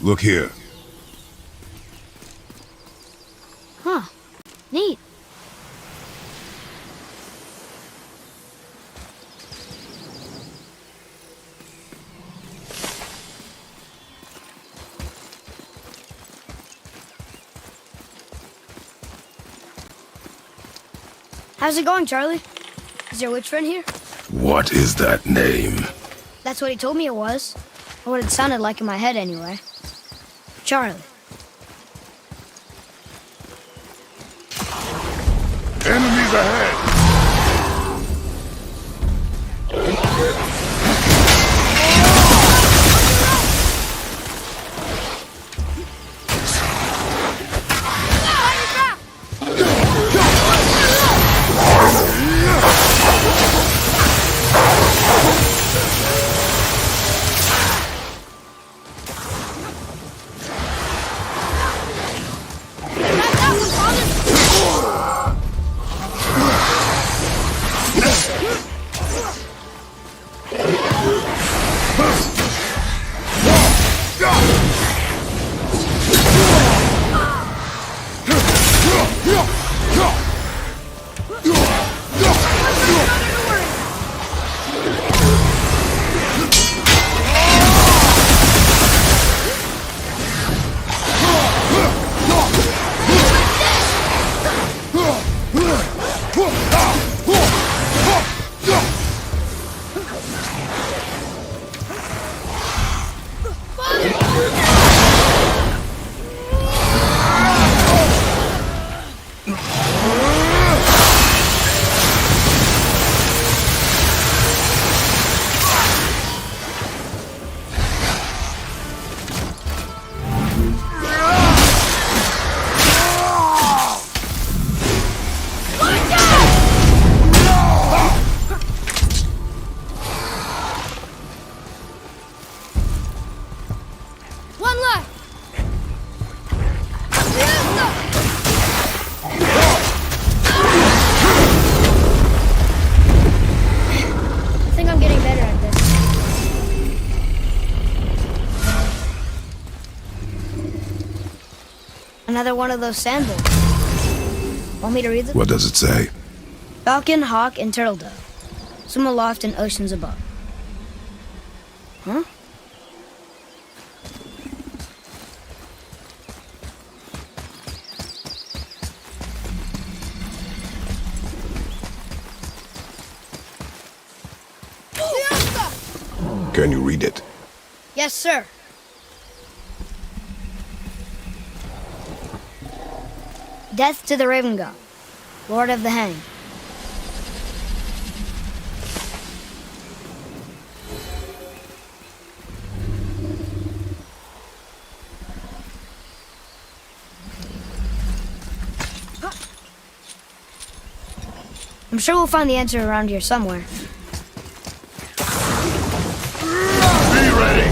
Look here. Huh. Neat. How's it going, Charlie? Is your witch friend here? What is that name? That's what he told me it was. Or what it sounded like in my head, anyway. Charlie. Enemies ahead! Another one of those sandboards. Want me to read them? What does it say? Falcon, hawk, and turtle dove. Swim aloft in oceans above. Huh? Can you read it? Yes, sir. Death to the Raven God, Lord of the Hang. I'm sure we'll find the answer around here somewhere. Be ready!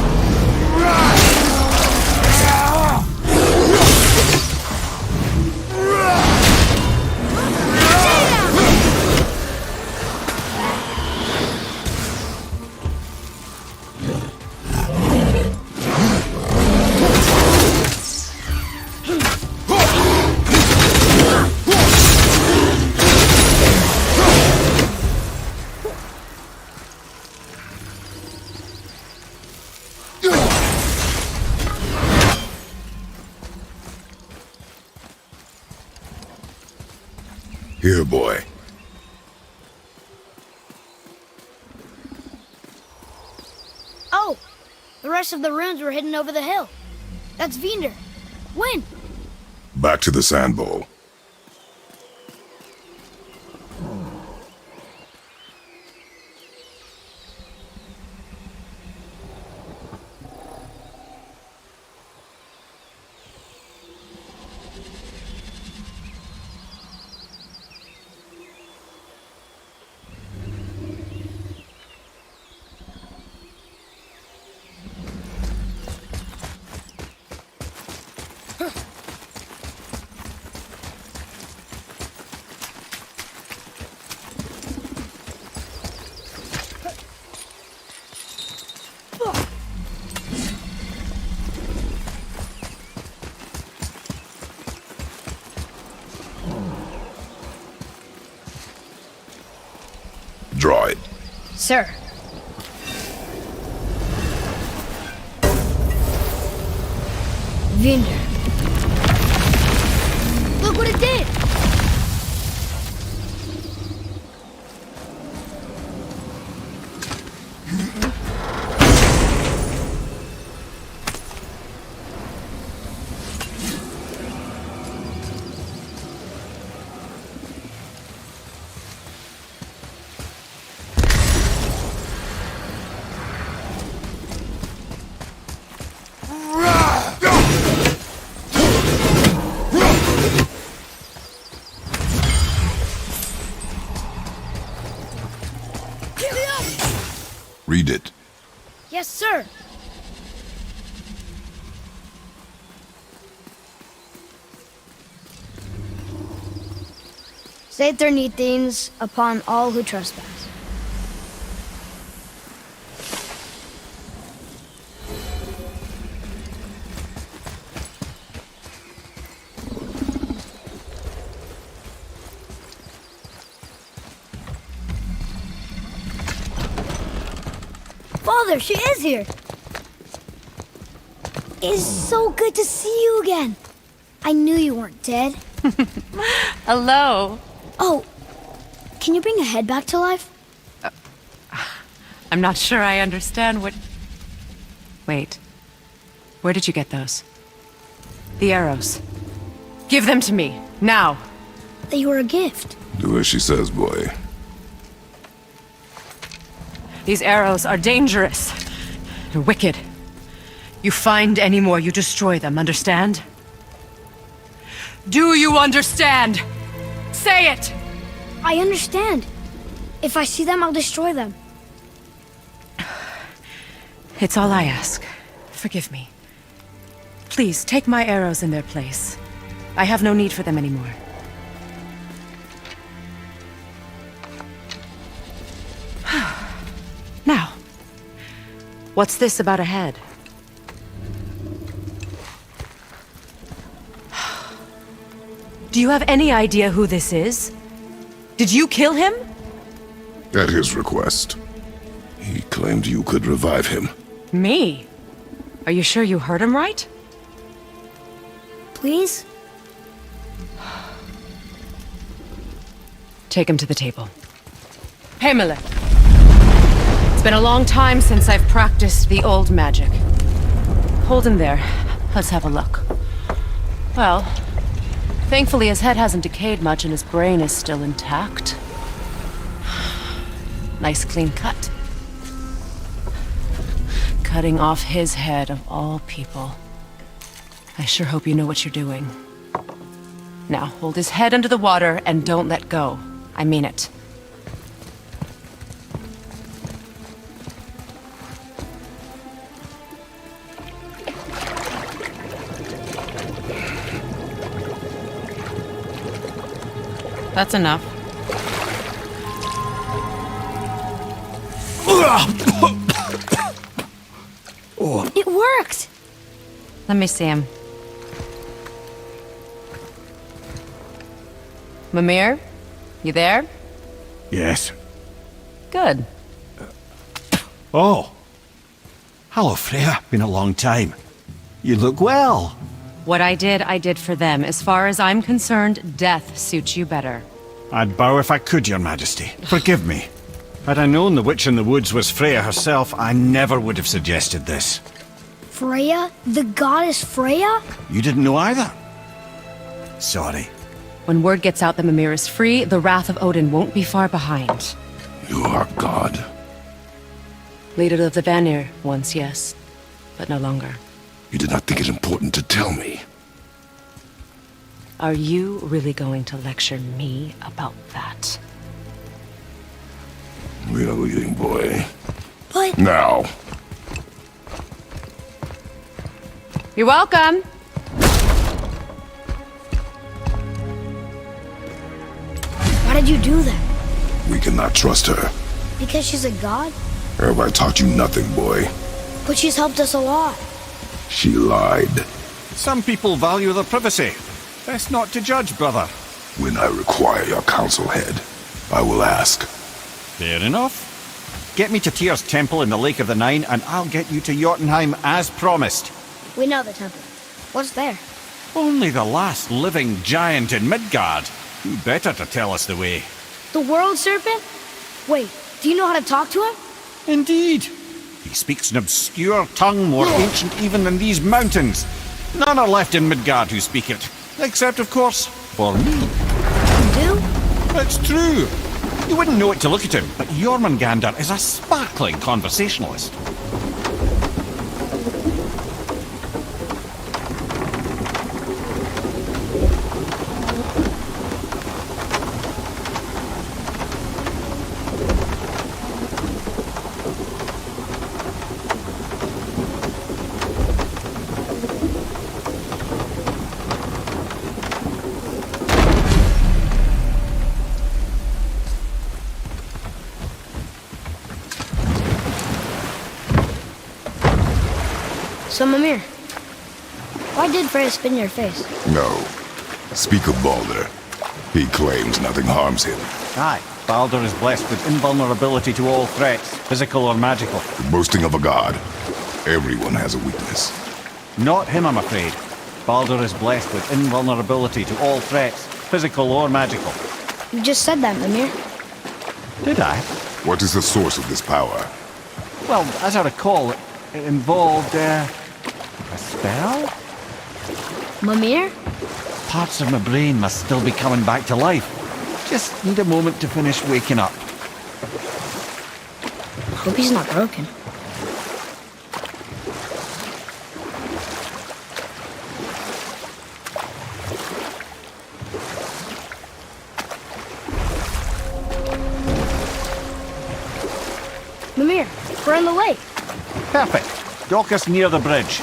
Here, boy. Oh! The rest of the runes were hidden over the hill. That's Vinder. When? Back to the sand bowl. Draw it. Sir. Vinder. Look what it did! Read it. Yes, sir. Say things upon all who trespass. Father, she is here. It's so good to see you again. I knew you weren't dead. Hello. Oh, can you bring a head back to life? I'm not sure I understand what... Wait. Where did you get those? The arrows. Give them to me, now. They were a gift. Do as she says, boy. These arrows are dangerous. They're wicked. You find any more, you destroy them, understand? Do you understand? Say it! I understand. If I see them, I'll destroy them. It's all I ask. Forgive me. Please, take my arrows in their place. I have no need for them anymore. Now, what's this about a head? Do you have any idea who this is? Did you kill him? At his request. He claimed you could revive him. Me? Are you sure you heard him right? Please? Take him to the table. Pamela. It's been a long time since I've practiced the old magic. Hold him there. Let's have a look. Well, thankfully his head hasn't decayed much and his brain is still intact. Nice clean cut. Cutting off his head of all people. I sure hope you know what you're doing. Now, hold his head under the water and don't let go. I mean it. That's enough. It worked! Let me see him. Mimir? You there? Yes. Good. Oh. Hello, Freya. Been a long time. You look well. What I did for them. As far as I'm concerned, death suits you better. I'd bow if I could, Your Majesty. Forgive me. Had I known the witch in the woods was Freya herself, I never would have suggested this. Freya? The goddess Freya? You didn't know either? Sorry. When word gets out that Mimir is free, the wrath of Odin won't be far behind. You are God. Leader of the Vanir, once, yes. But no longer. You did not think it important to tell me. Are you really going to lecture me about that? We are leaving, boy. But... Now. You're welcome! Why did you do that? We cannot trust her. Because she's a god? Have I taught you nothing, boy? But she's helped us a lot. She lied. Some people value their privacy. Best not to judge, brother. When I require your counsel, head, I will ask. Fair enough. Get me to Tyr's temple in the Lake of the Nine, and I'll get you to Jotunheim as promised. We know the temple. What's there? Only the last living giant in Midgard. Who better to tell us the way? The world serpent? Wait, do you know how to talk to him? Indeed. He speaks an obscure tongue more ancient even than these mountains. None are left in Midgard who speak it. Except, of course, for me. You do? It's true. You wouldn't know it to look at him, but Jormungandr is a sparkling conversationalist. So, Mimir, why did Freya spit in your face? No. Speak of Baldur. He claims nothing harms him. Aye, Baldur is blessed with invulnerability to all threats, physical or magical. The boasting of a god. Everyone has a weakness. Not him, I'm afraid. Baldur is blessed with invulnerability to all threats, physical or magical. You just said that, Mimir. Did I? What is the source of this power? Well, as I recall, it involved, a spell? Mimir? Parts of my brain must still be coming back to life. Just need a moment to finish waking up. Hope he's not broken. Mimir, we're in the lake. Perfect. Dock us near the bridge.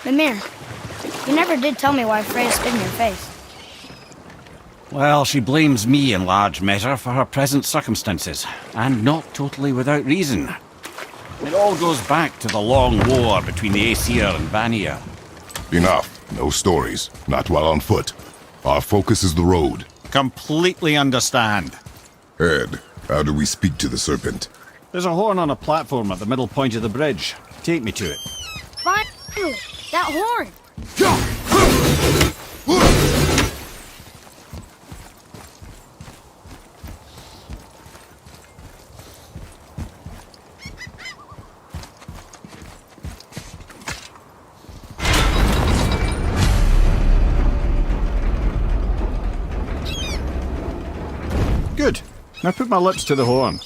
Mimir, you never did tell me why Freya spit in your face. Well, she blames me in large measure for her present circumstances, and not totally without reason. It all goes back to the long war between the Aesir and Vanir. Enough. No stories. Not while on foot. Our focus is the road. Completely understand. Ed, how do we speak to the serpent? There's a horn on a platform at the middle point of the bridge. Take me to it. Finally! That horn! Good. Now put my lips to the horn.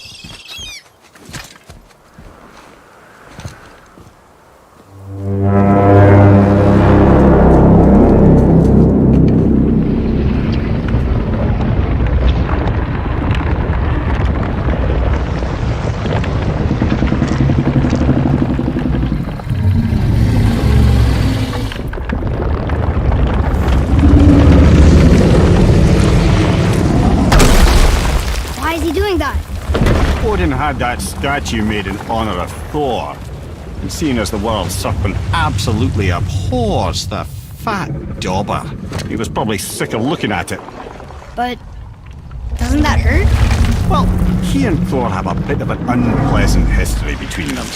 Odin had that statue made in honor of Thor. And seeing as the world serpent absolutely abhors the fat dauber, he was probably sick of looking at it. But doesn't that hurt? Well, he and Thor have a bit of an unpleasant history between them.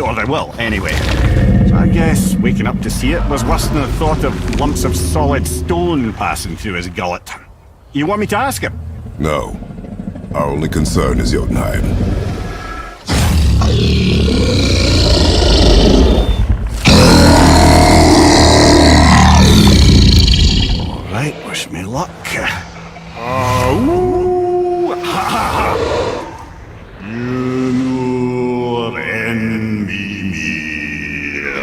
Or they will, anyway. So I guess waking up to see it was worse than the thought of lumps of solid stone passing through his gullet. You want me to ask him? No. Our only concern is Jotunheim. All right, wish me luck. Ooh, ha, ha, ha. Nur en Mimir.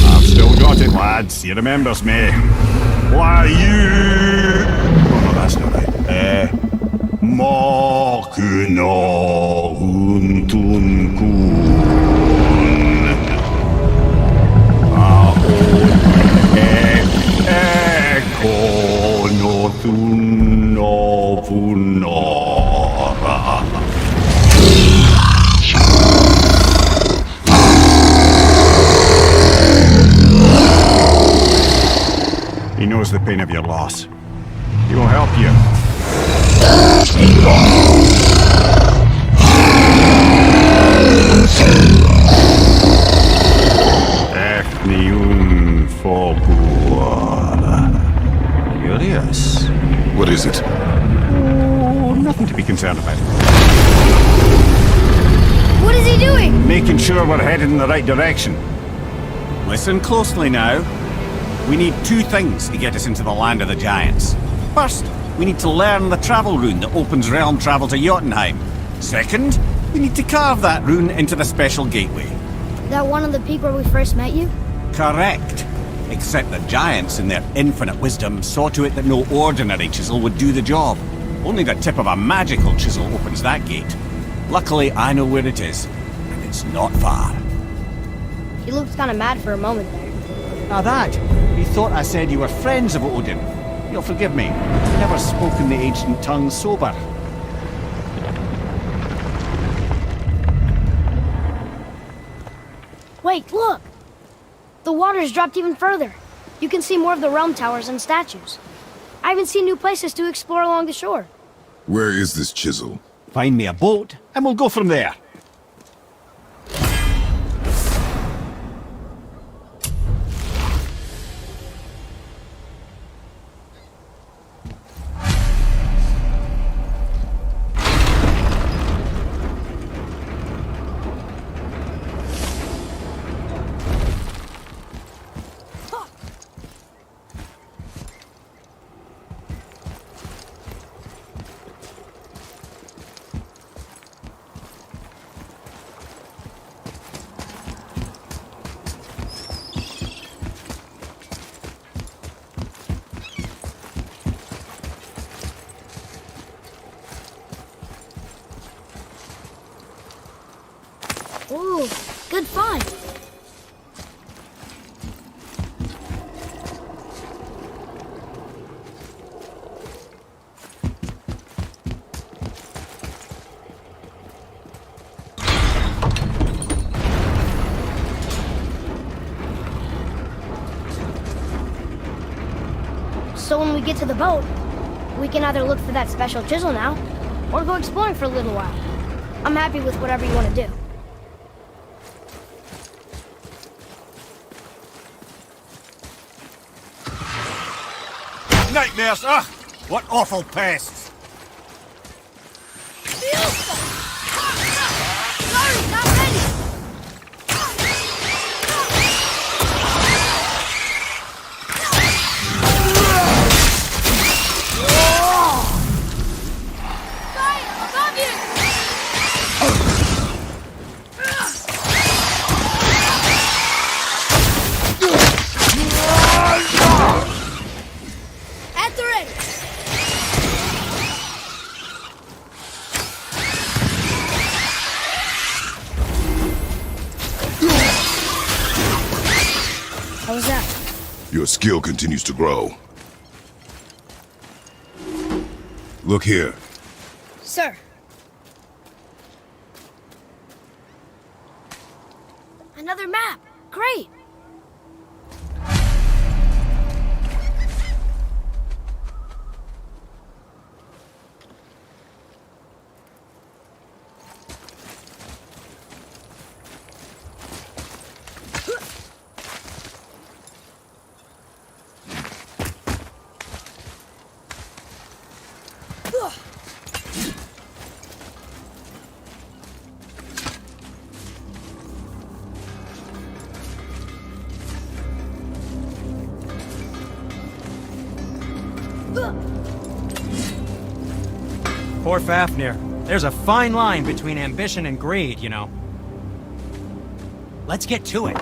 I've still got it, lads. He remembers me. Why you? Oh no, that's not right. Makuna untun kun. Ahon ek no tun the pain of your loss. He will help you. Ethnium Forbua. Curious. What is it? Oh, nothing to be concerned about. What is he doing? Making sure we're headed in the right direction. Listen closely now. We need two things to get us into the land of the giants. First, we need to learn the travel rune that opens realm travel to Jotunheim. Second, we need to carve that rune into the special gateway. That one on the peak where we first met you? Correct. Except the giants, in their infinite wisdom, saw to it that no ordinary chisel would do the job. Only the tip of a magical chisel opens that gate. Luckily, I know where it is, and it's not far. He looked kind of mad for a moment there. Now that, he thought I said you were friends of Odin. You'll forgive me. I've never spoken the ancient tongue sober. Wait, look! The water's dropped even further. You can see more of the realm towers and statues. I even see new places to explore along the shore. Where is this chisel? Find me a boat, and we'll go from there. Ooh, good find. So when we get to the boat, we can either look for that special chisel now, or go exploring for a little while. I'm happy with whatever you want to do. Nightmares! Ugh! What awful pests! Sorry, not ready! How was that? Your skill continues to grow. Look here. Sir. Another map. Great. Poor Fafnir. There's a fine line between ambition and greed, you know. Let's get to it.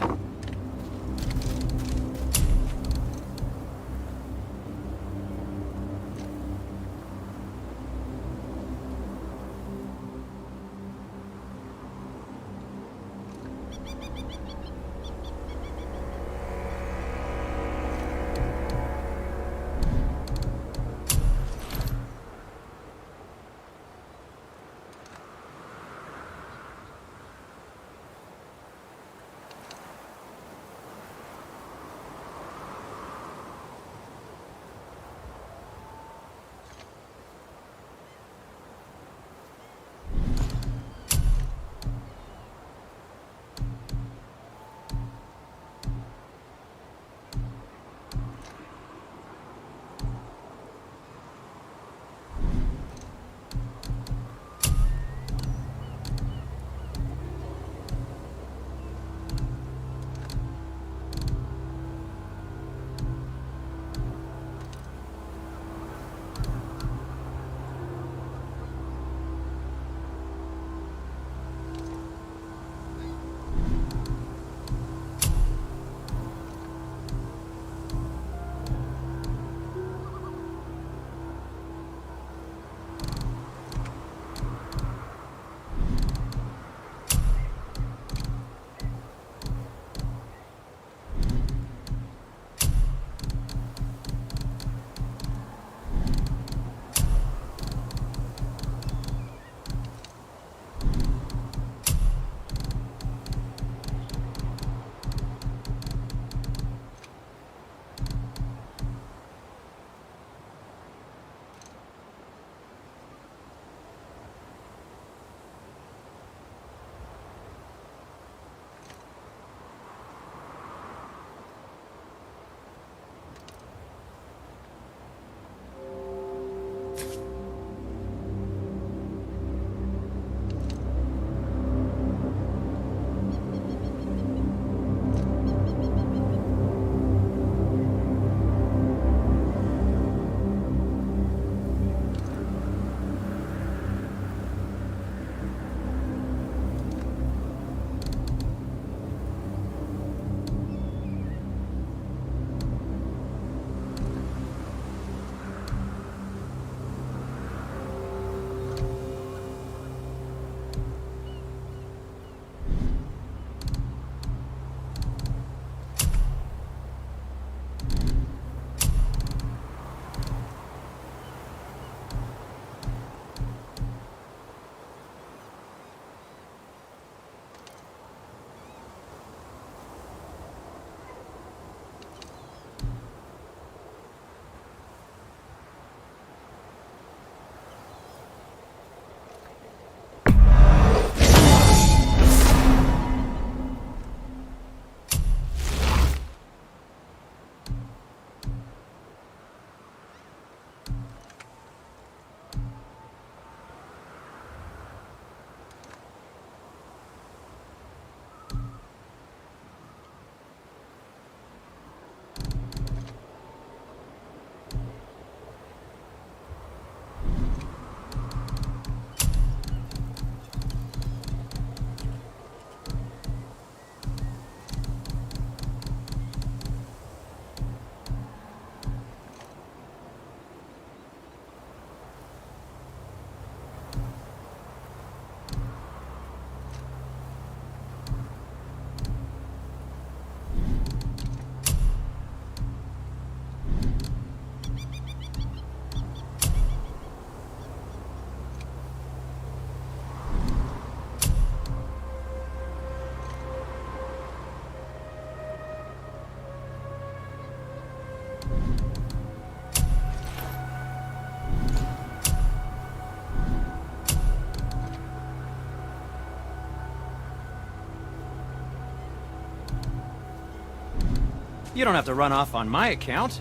You don't have to run off on my account.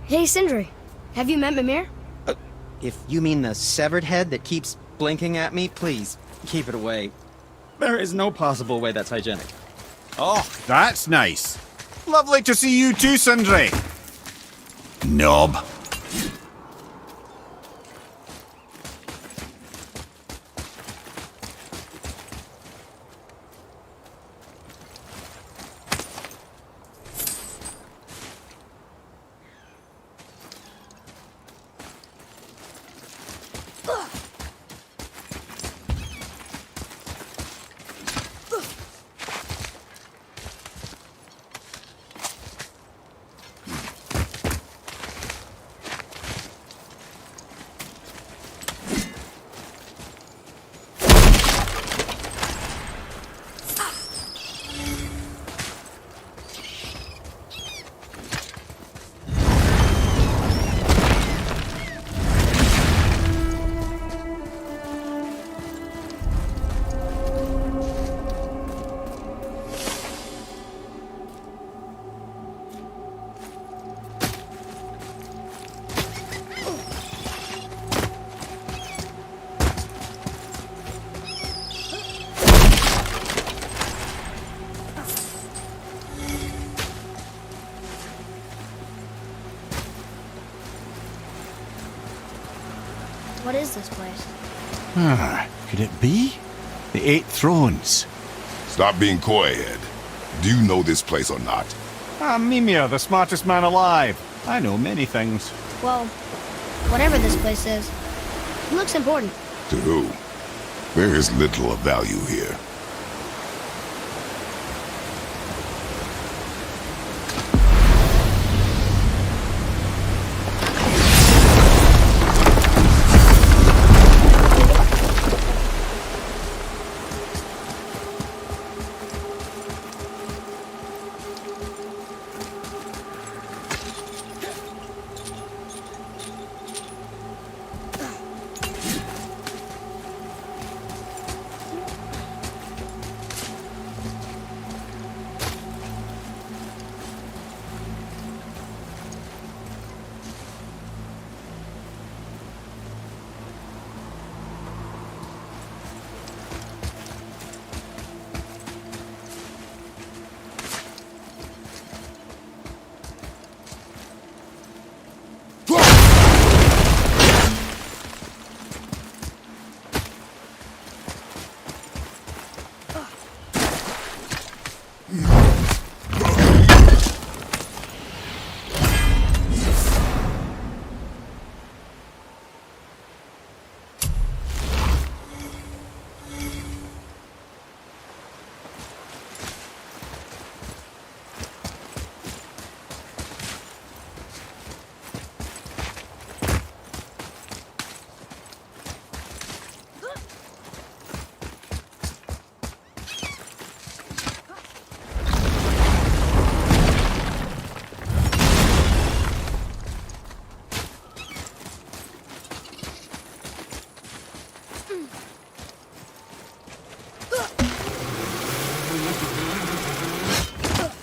Hey, Sindri. Have you met Mimir? If you mean the severed head that keeps blinking at me, please, keep it away. There is no possible way that's hygienic. Oh, that's nice. Lovely to see you too, Sindri. Knob. What is this place? Could it be? The Eight Thrones. Stop being coy-head. Do you know this place or not? I'm Mimir, the smartest man alive. I know many things. Well, whatever this place is, it looks important. To who? There is little of value here.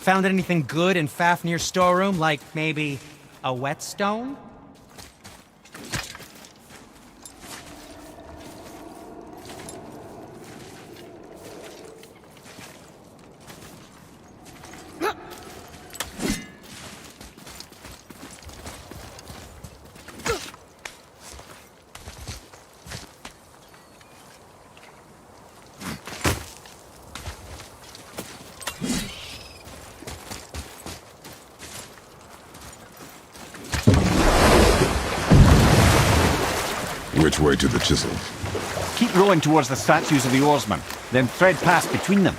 Found anything good in Fafnir's storeroom, like maybe a whetstone? Which way to the chisel? Keep rowing towards the statues of the oarsmen, then thread past between them.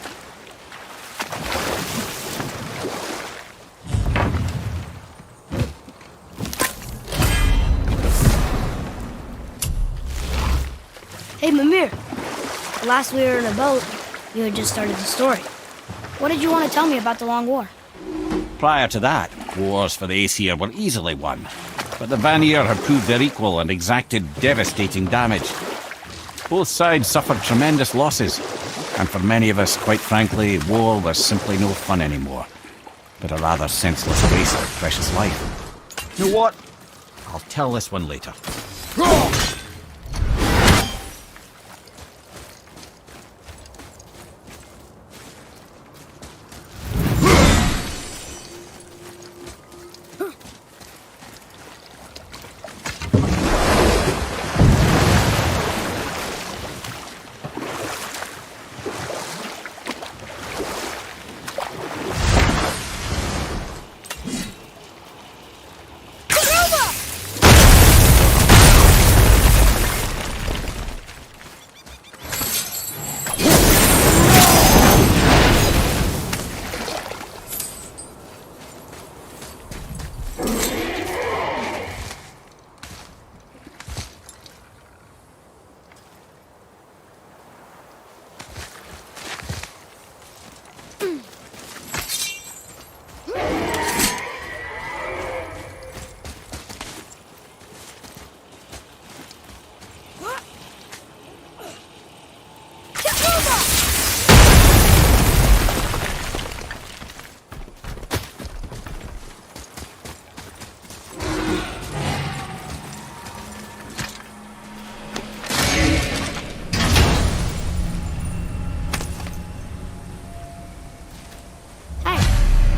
Hey, Mimir. Last we were in a boat, you had just started the story. What did you want to tell me about the Long War? Prior to that, wars for the Aesir were easily won, but the Vanir had proved their equal and exacted devastating damage. Both sides suffered tremendous losses, And for many of us, quite frankly, war was simply no fun anymore. But a rather senseless waste of precious life. You know what? I'll tell this one later.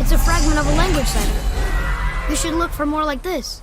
It's a fragment of a language cipher. You should look for more like this.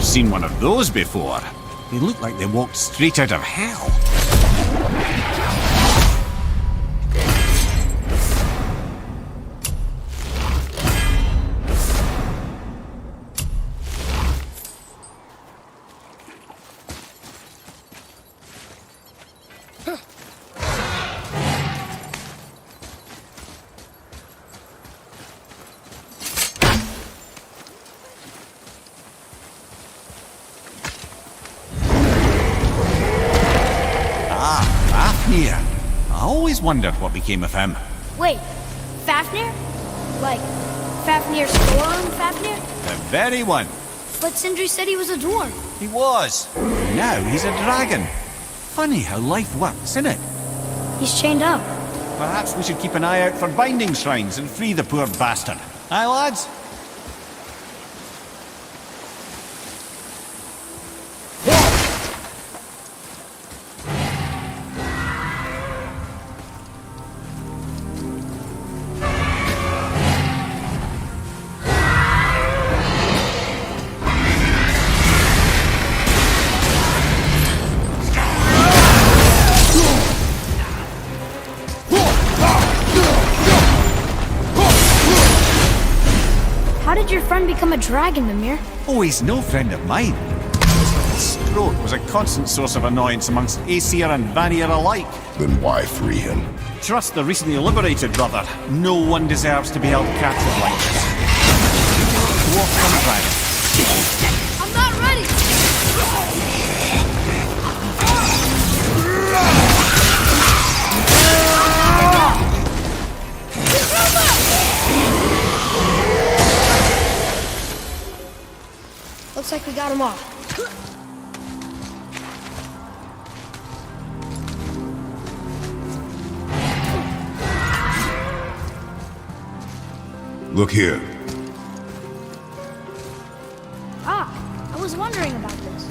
Seen one of those before. They look like they walked straight out of hell. I always wondered what became of him. Wait, Fafnir? Like, Fafnir's storeroom Fafnir? The very one. But Sindri said he was a dwarf. He was. Now he's a dragon. Funny how life works, isn't it? He's chained up. Perhaps we should keep an eye out for binding shrines and free the poor bastard. Aye, lads? How did your friend become a dragon, Mimir? Oh, he's no friend of mine. His throat was a constant source of annoyance amongst Aesir and Vanir alike. Then why free him? Trust the recently liberated, brother. No one deserves to be held captive like this. Dwarf and dragon. I'm not ready! Looks like we got him all. Look here. I was wondering about this.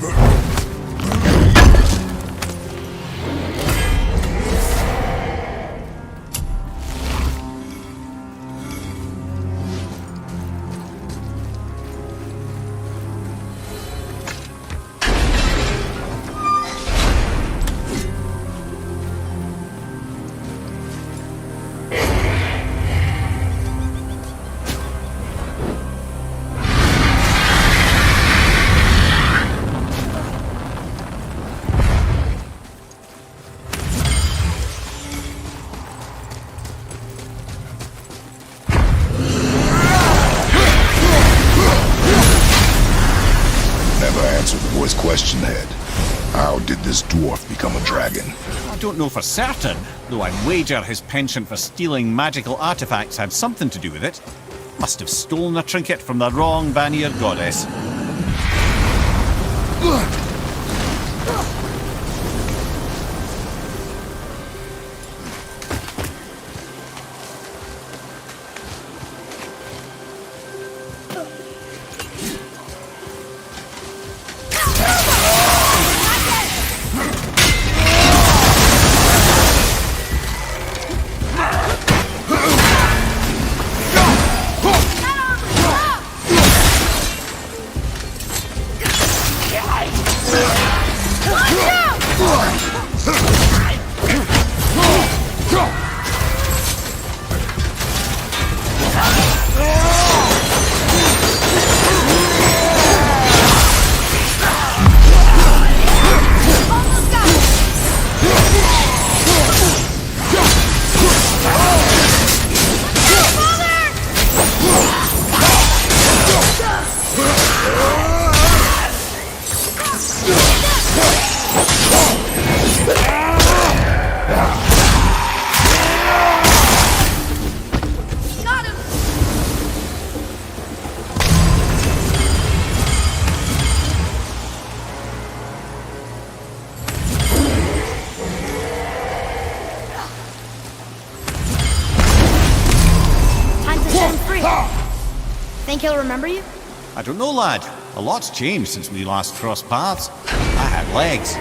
never answered the boy's question, Head. How did this dwarf become a dragon? I don't know for certain, though I'd wager his penchant for stealing magical artifacts had something to do with it. Must have stolen a trinket from the wrong Vanir goddess. Think he'll remember you? I don't know, lad. A lot's changed since we last crossed paths. I had legs.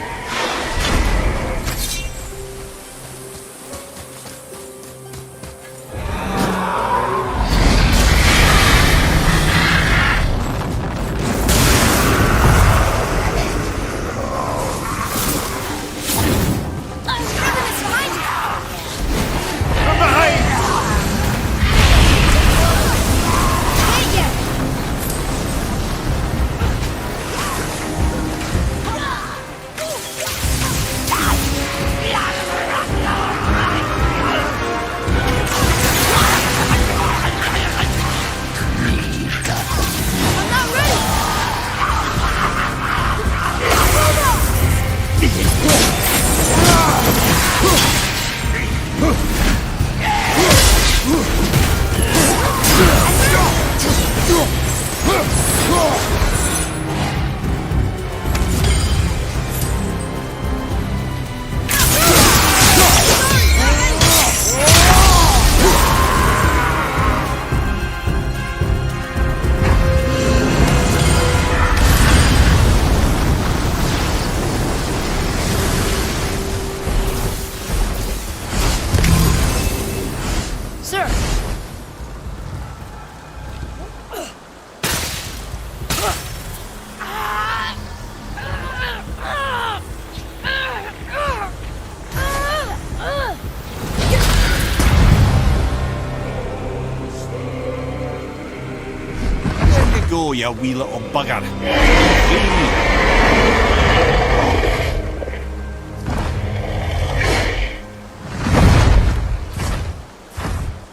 Go, you wee little bugger.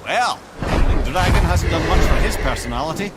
Well, the dragon hasn't done much for his personality.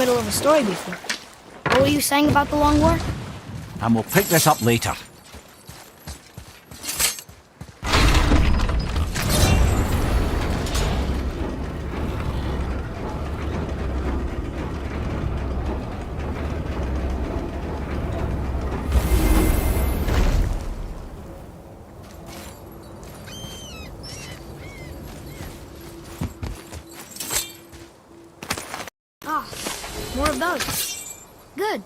middle of a story before. What were you saying about the Long War? And we'll pick this up later. Ah, more of those. Good.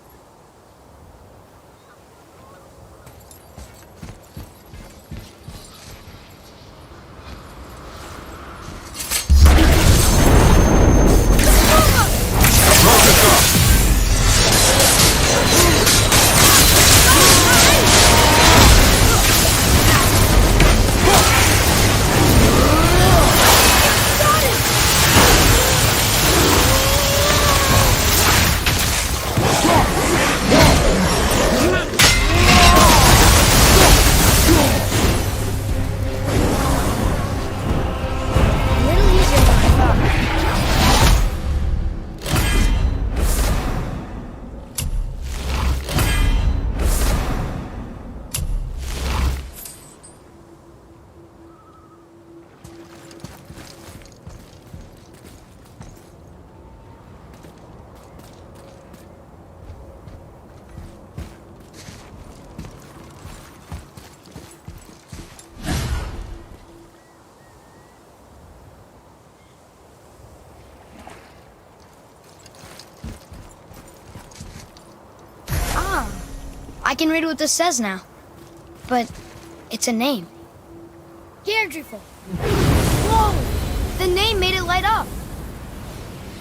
I can read what this says now. But it's a name. Deirdreful. Whoa! The name made it light up.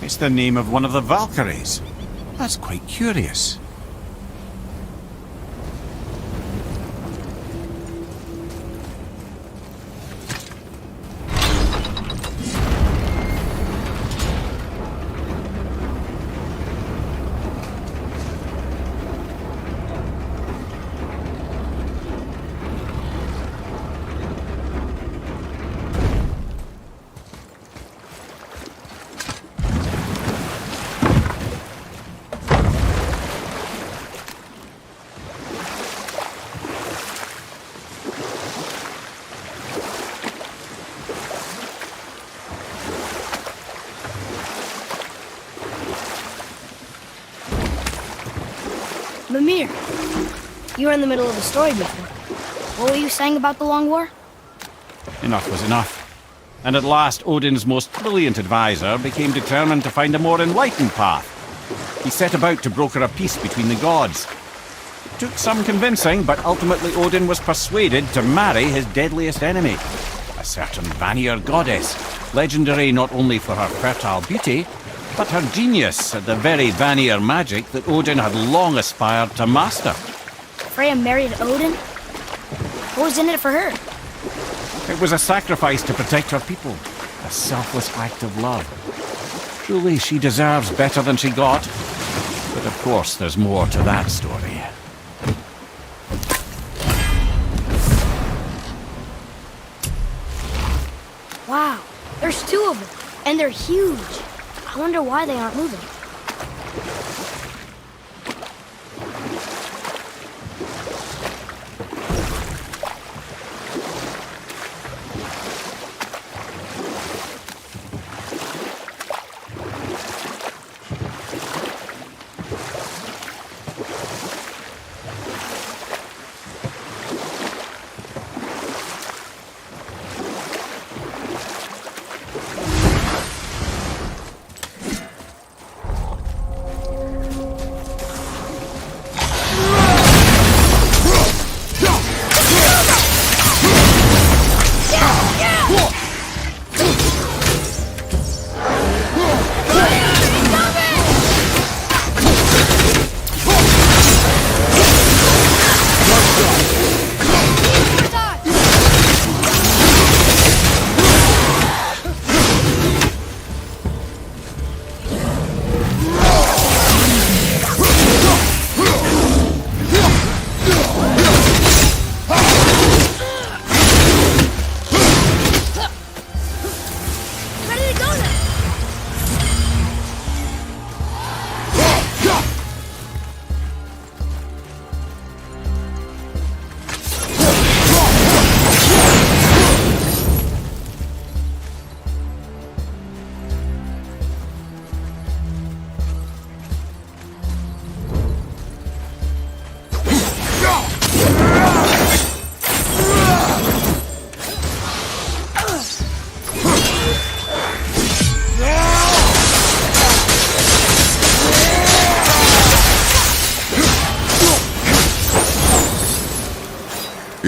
It's the name of one of the Valkyries. That's quite curious. Mimir, you were in the middle of a story before. What were you saying about the Long War? Enough was enough. And at last, Odin's most brilliant advisor became determined to find a more enlightened path. He set about to broker a peace between the gods. It took some convincing, but ultimately Odin was persuaded to marry his deadliest enemy, a certain Vanir goddess, legendary not only for her fertile beauty, but her genius at the very Vanir magic that Odin had long aspired to master. Freya married Odin? What was in it for her? It was a sacrifice to protect her people, a selfless act of love. Truly, she deserves better than she got. But of course, there's more to that story. Wow, there's two of them, and they're huge. I wonder why they aren't moving.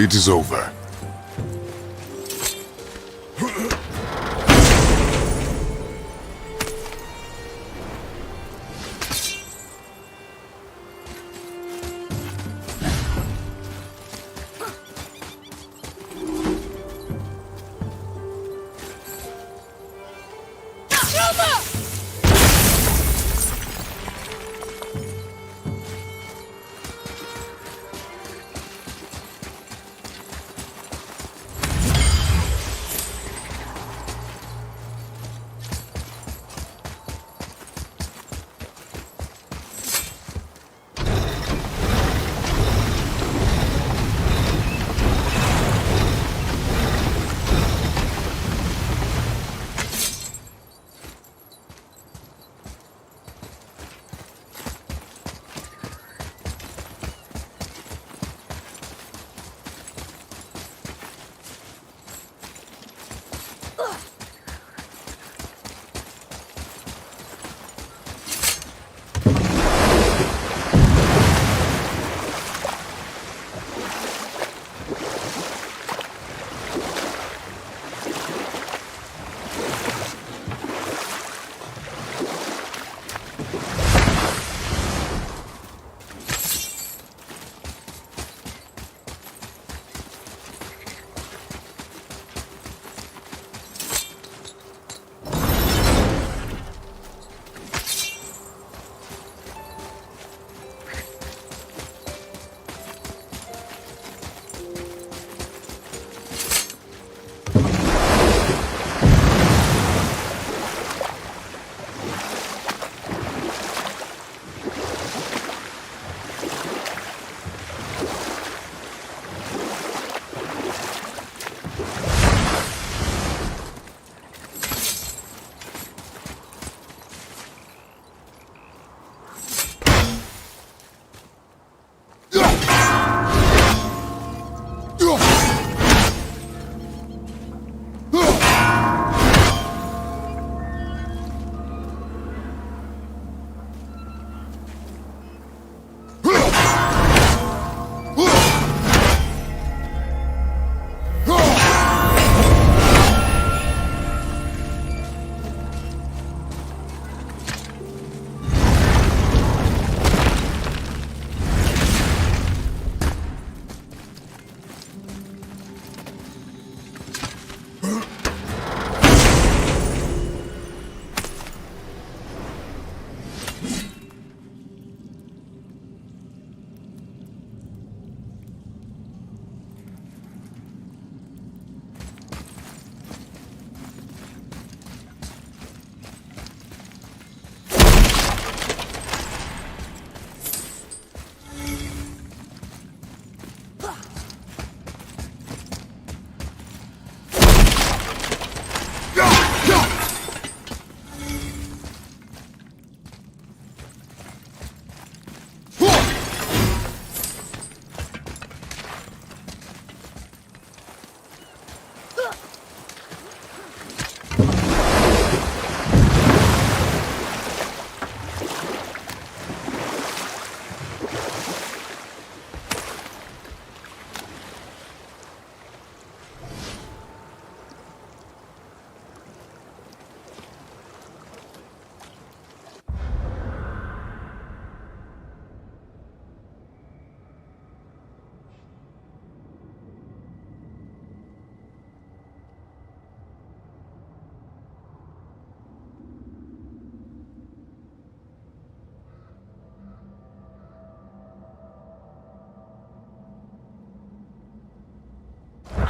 It is over.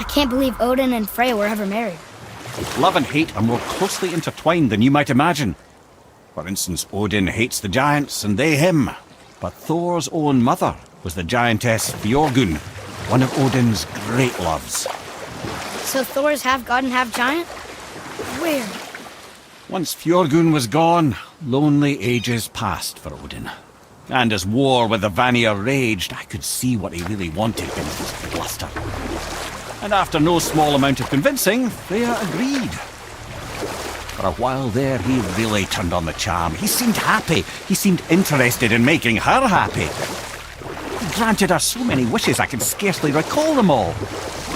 I can't believe Odin and Freya were ever married. Love and hate are more closely intertwined than you might imagine. For instance, Odin hates the giants and they him. But Thor's own mother was the giantess Fjorgun, one of Odin's great loves. So Thor's half god and half giant? Weird. Once Fjorgun was gone, lonely ages passed for Odin. And as war with the Vanir raged, I could see what he really wanted in his bluster. And after no small amount of convincing, Freya agreed. For a while there, he really turned on the charm. He seemed happy. He seemed interested in making her happy. He granted her so many wishes I can scarcely recall them all.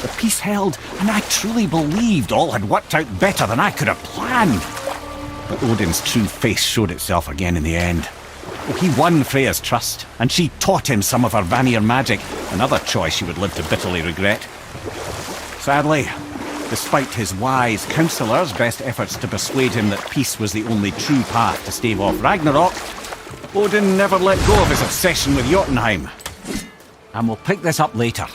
The peace held, and I truly believed all had worked out better than I could have planned. But Odin's true face showed itself again in the end. He won Freya's trust, and she taught him some of her Vanir magic, another choice he would live to bitterly regret. Sadly, despite his wise counsellor's best efforts to persuade him that peace was the only true path to stave off Ragnarok, Odin never let go of his obsession with Jotunheim. And we'll pick this up later.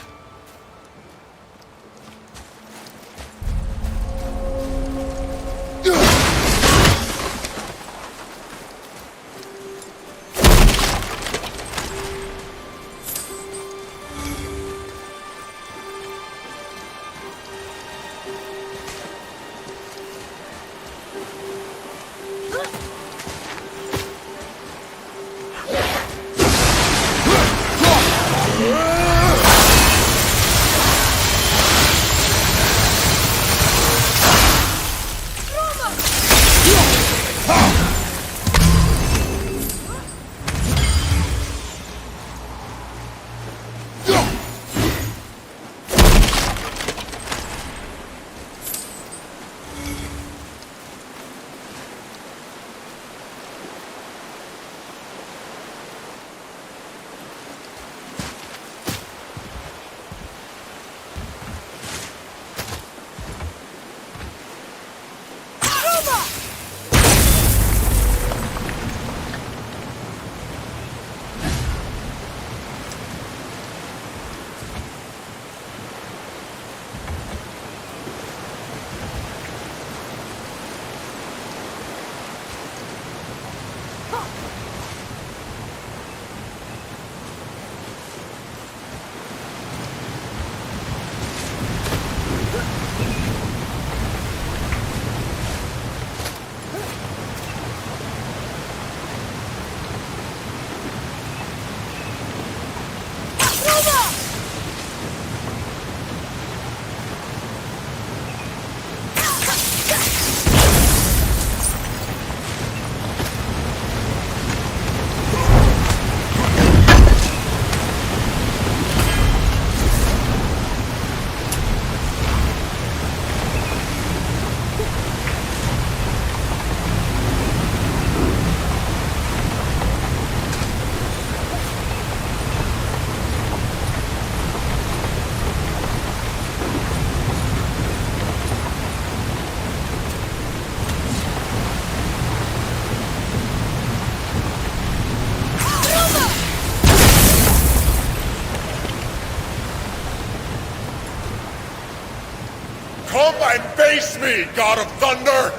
Face me, God of Thunder!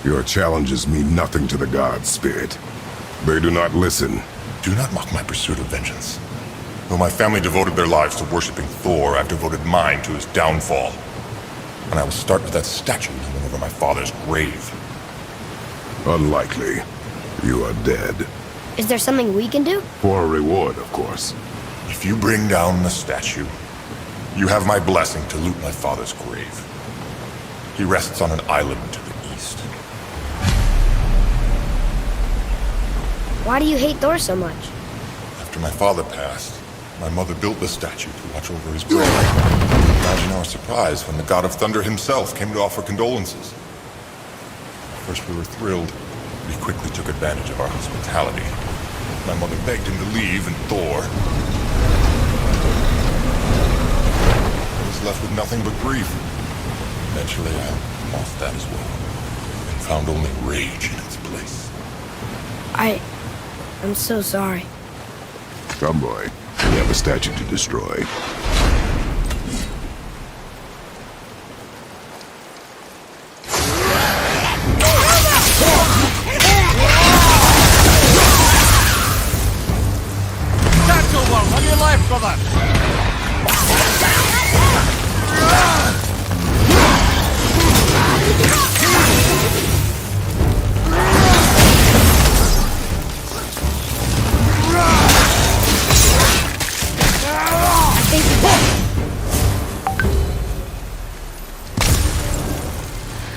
Your challenges mean nothing to the gods, Spirit. They do not listen. Do not mock my pursuit of vengeance. Though my family devoted their lives to worshipping Thor, I've devoted mine to his downfall. And I will start with that statue hanging over my father's grave. Unlikely. You are dead. Is there something we can do? For a reward, of course. If you bring down the statue, you have my blessing to loot my father's grave. He rests on an island to the east. Why do you hate Thor so much? After my father passed, my mother built the statue to watch over his grave. Imagine our surprise when the God of Thunder himself came to offer condolences. At first we were thrilled, but he quickly took advantage of our hospitality. My mother begged him to leave, and Thor... I was left with nothing but grief. Eventually, I lost that as well, and found only rage in its place. I'm so sorry. Come, boy. We have a statue to destroy. Statue world, on your life, brother!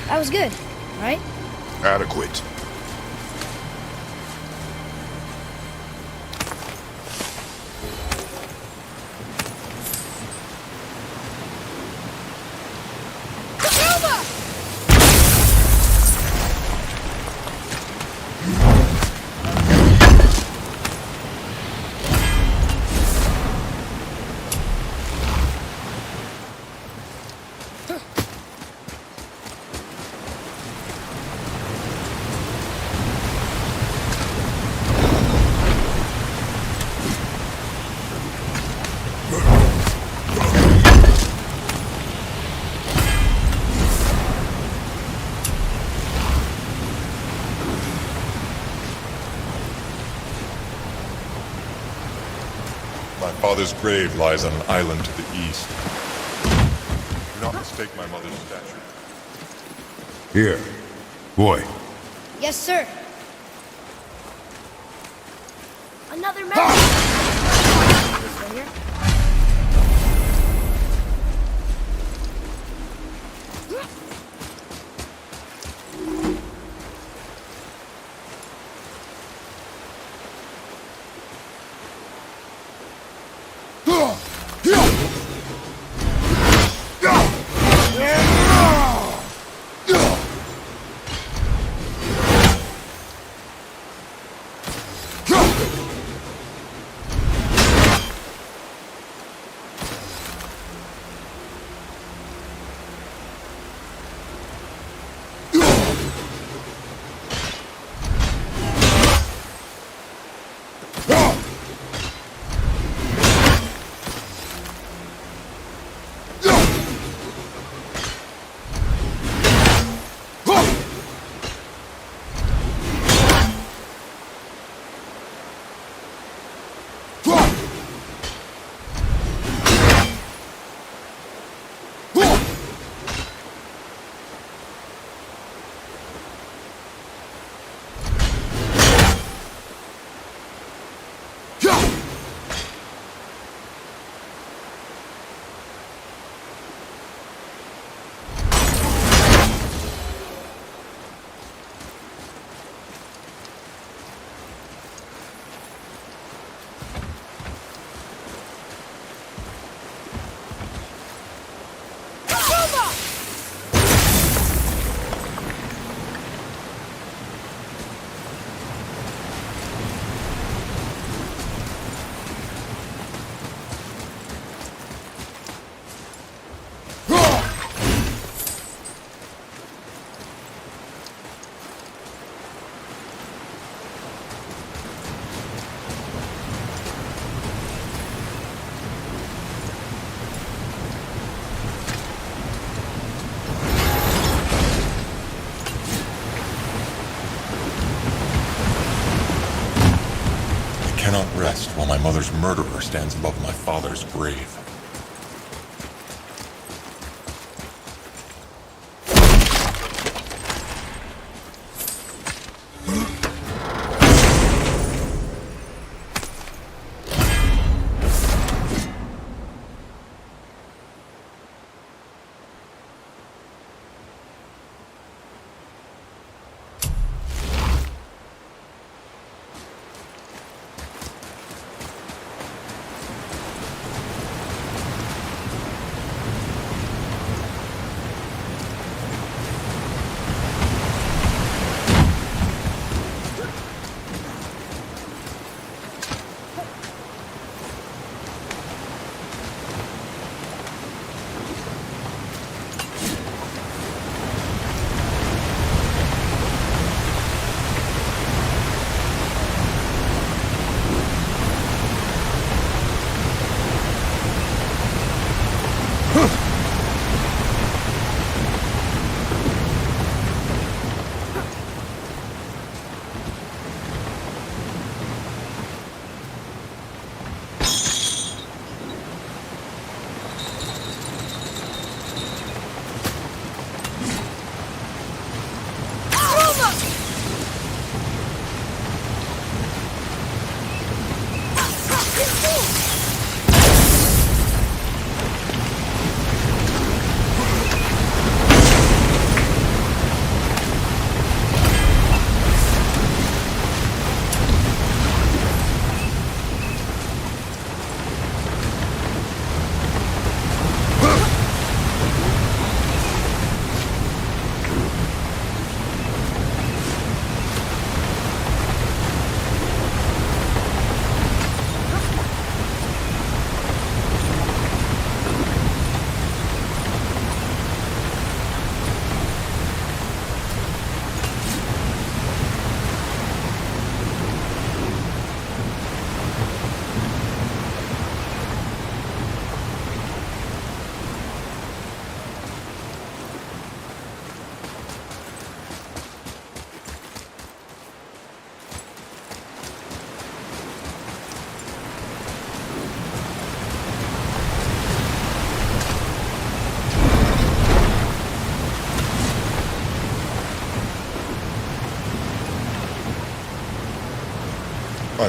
That was good, right? Adequate. My father's grave lies on an island to the east. Do not mistake my mother's statue. Here. Boy. Yes, sir. Another message. This way here. I cannot rest while my mother's murderer stands above my father's grave.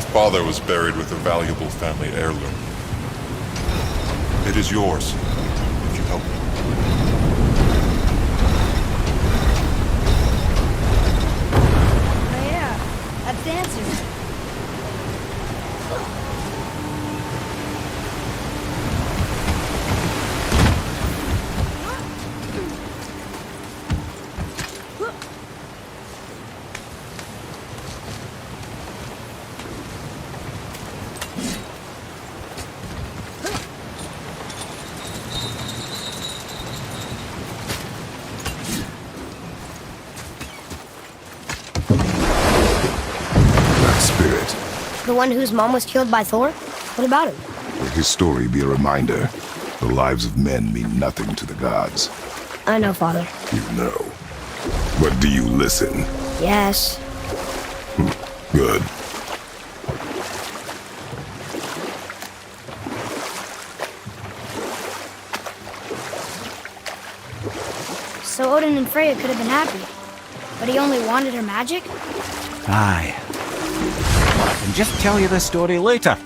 My father was buried with a valuable family heirloom. It is yours, if you help me. Oh yeah, that's the answer. The one whose mom was killed by Thor? What about him? Let his story be a reminder. The lives of men mean nothing to the gods. I know, Father. You know. But do you listen? Yes. Good. So Odin and Freya could have been happy. But he only wanted her magic? Aye. I can just tell you the story later.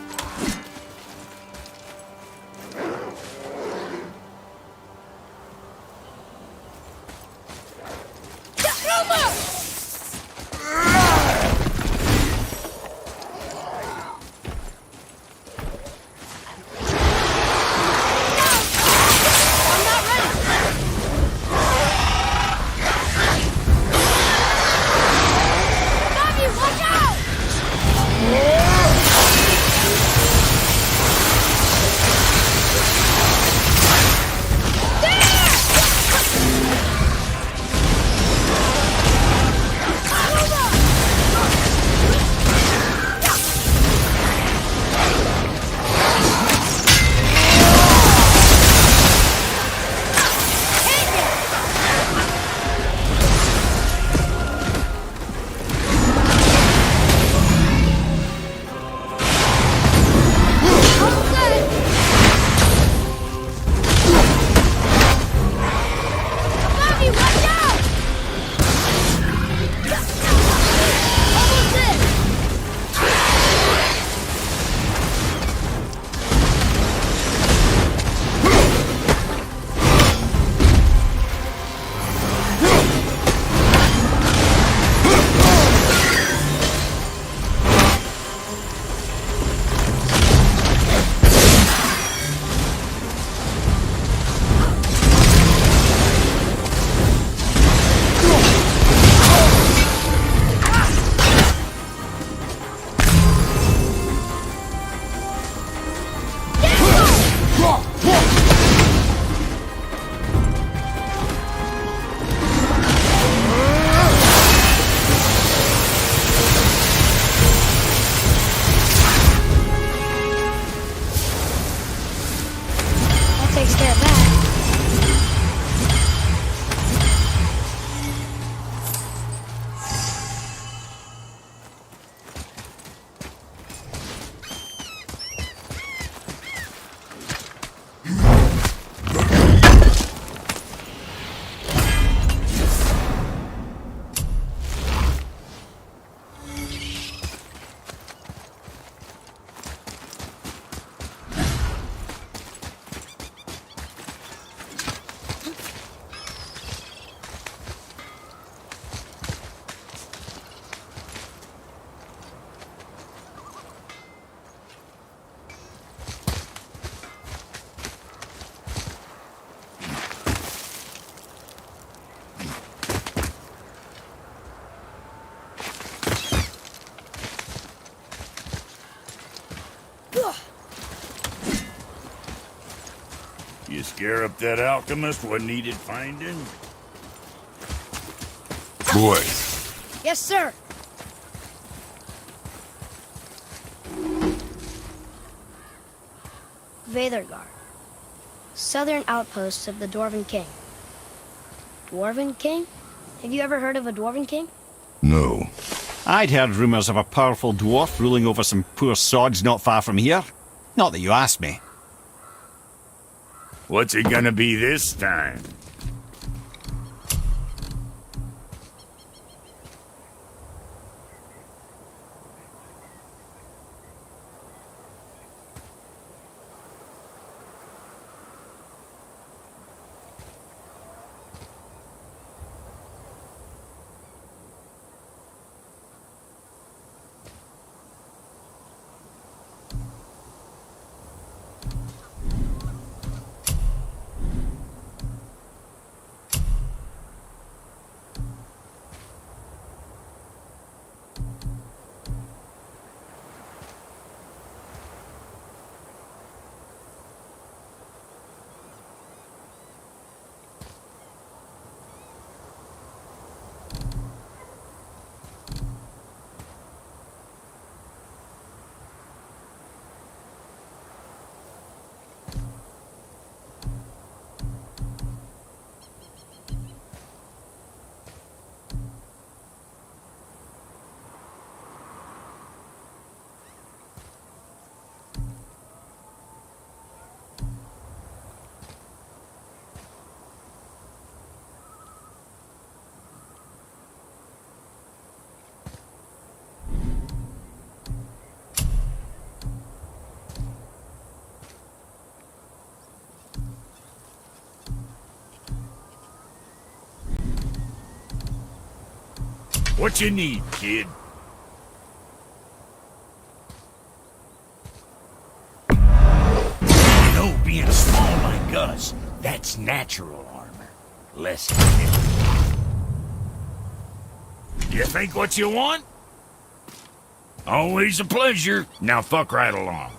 You scare up that alchemist what needed finding? Boy, Yes, sir. Veðurgard. Southern outposts of the Dwarven King. Dwarven King? Have you ever heard of a Dwarven King? no. I'd heard rumours of a powerful dwarf ruling over some poor sods not far from here. Not that you asked me. What's it gonna be this time? What you need, kid? You know, being small like us, that's natural armor. Less heavy. You think what you want? Always a pleasure. Now fuck right along.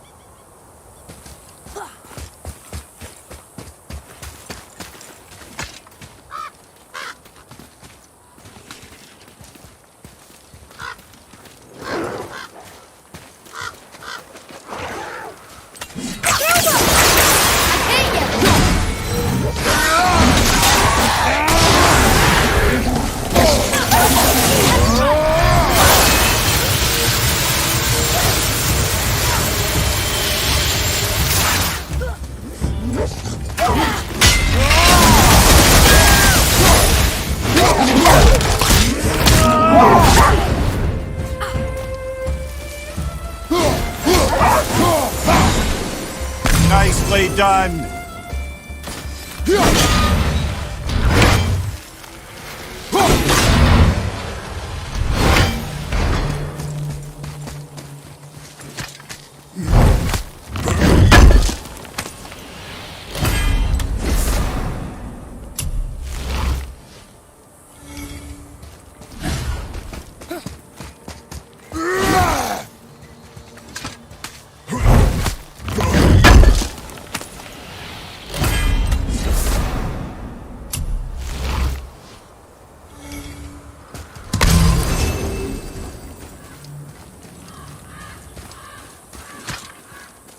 Nicely done.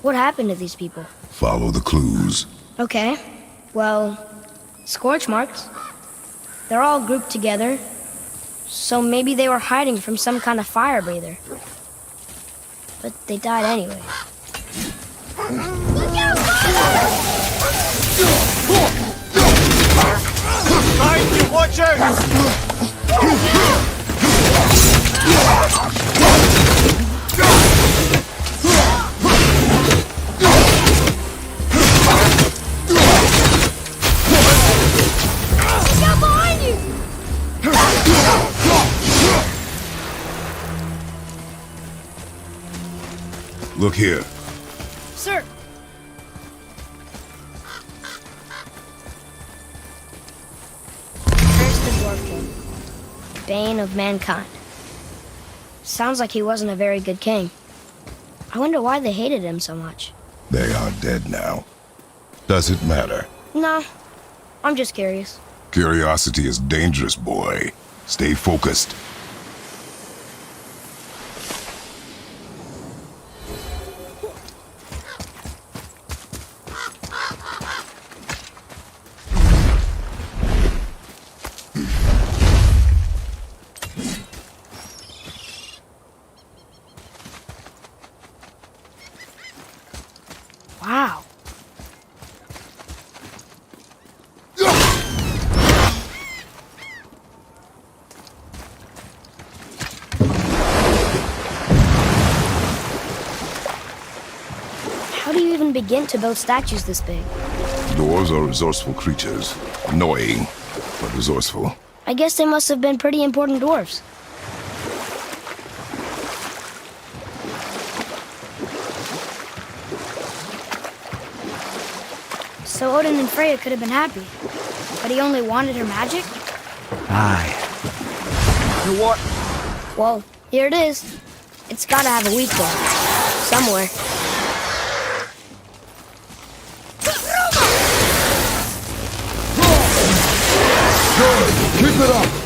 What happened to these people? Follow the clues. Okay. Well, scorch marks. They're all grouped together. So maybe they were hiding from some kind of fire breather. But they died anyway. Look out, Behind you, watch out! Look here. Sir! Curse the Dwarf King. Bane of mankind. Sounds like he wasn't a very good king. I wonder why they hated him so much. They are dead now. Does it matter? No, I'm just curious. Curiosity is dangerous, boy. Stay focused. Wow. How do you even begin to build statues this big? Dwarves are resourceful creatures. Annoying, but resourceful. I guess they must have been pretty important dwarves. So Odin and Freya could have been happy. But he only wanted her magic? Aye. You what? Well, here it is. It's gotta have a weak point. Somewhere. Good! Keep it up!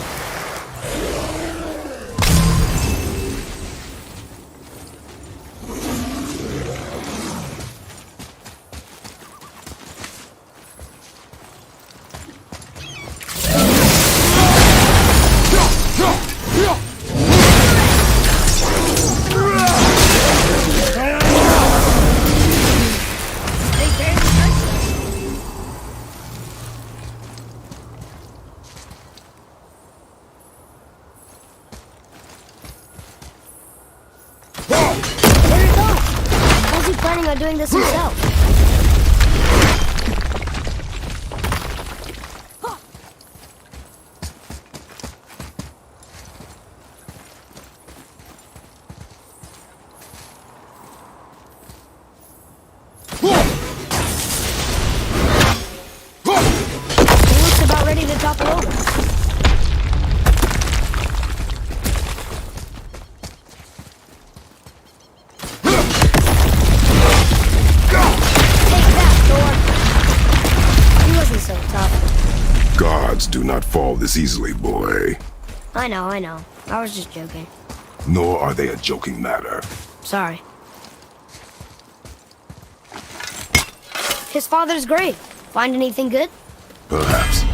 Planning on doing this himself. He looks about ready to topple over. Take that, Thor. He wasn't so tough. Gods do not fall this easily, boy. I know. I was just joking. Nor are they a joking matter. Sorry. His father's great. Find anything good? Perhaps.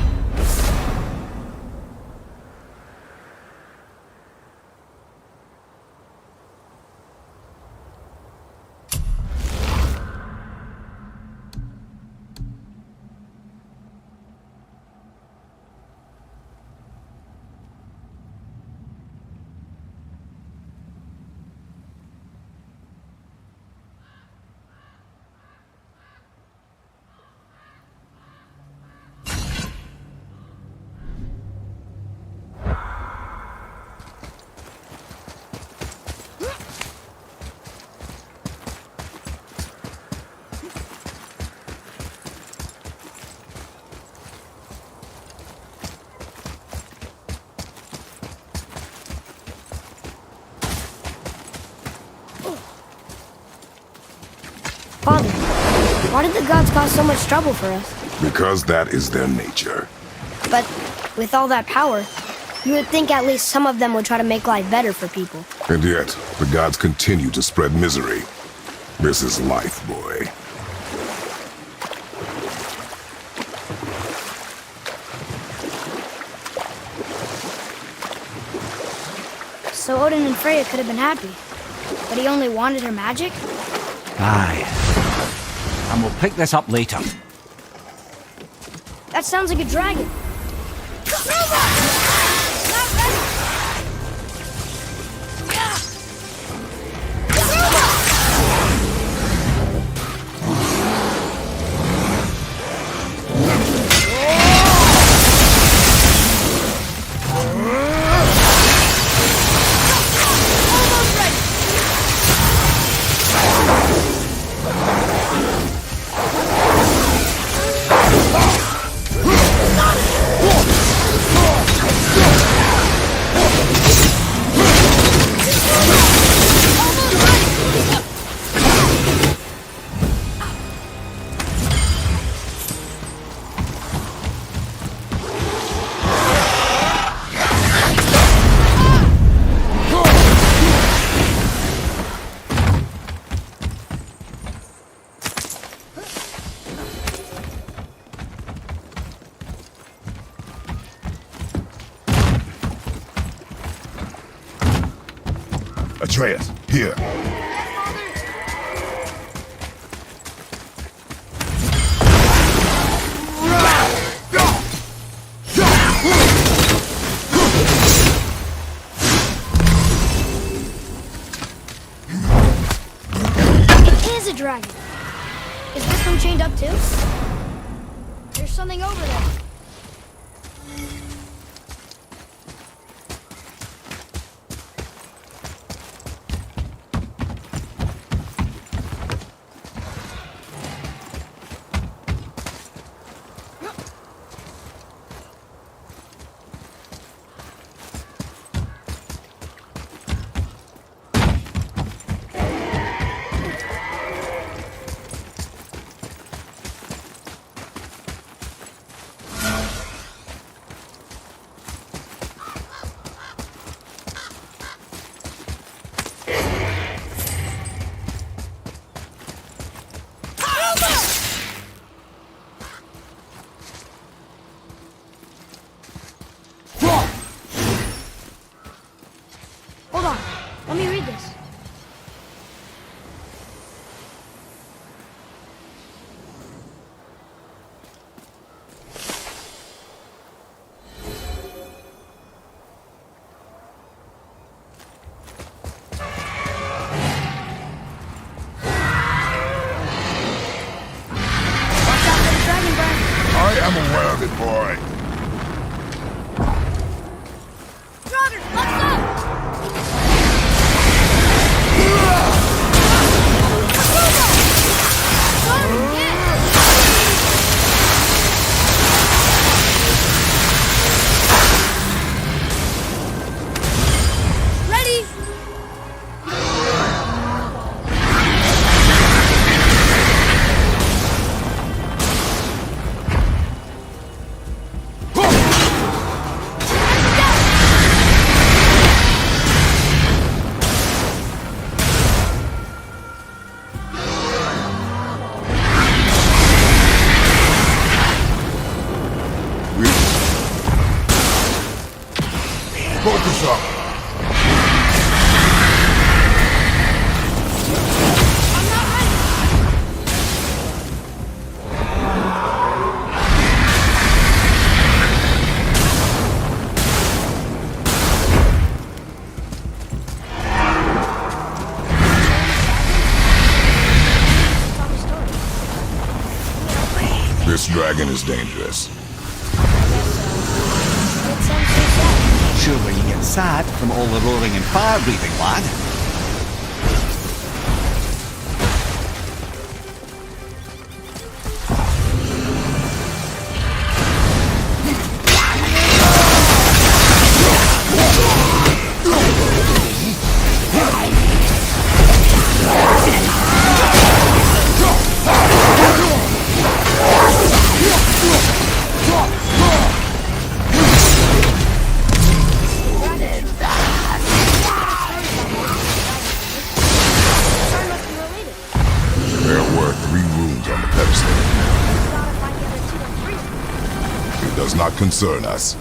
Father, why did the gods cause so much trouble for us? Because that is their nature. But with all that power, you would think at least some of them would try to make life better for people. And yet, the gods continue to spread misery. This is life, boy. So Odin and Freya could have been happy, but he only wanted her magic? Aye. And we'll pick this up later. That sounds like a dragon. Atreus, here. It is a dragon. Is this one chained up too? There's something over there. This dragon is dangerous. It sounds so sad. Sure where you get sad from all the roaring and fire breathing, lad. Sorry must be related. There were 3 runes on the pedestal. Gotta find the other 2 and 3. It does not concern us.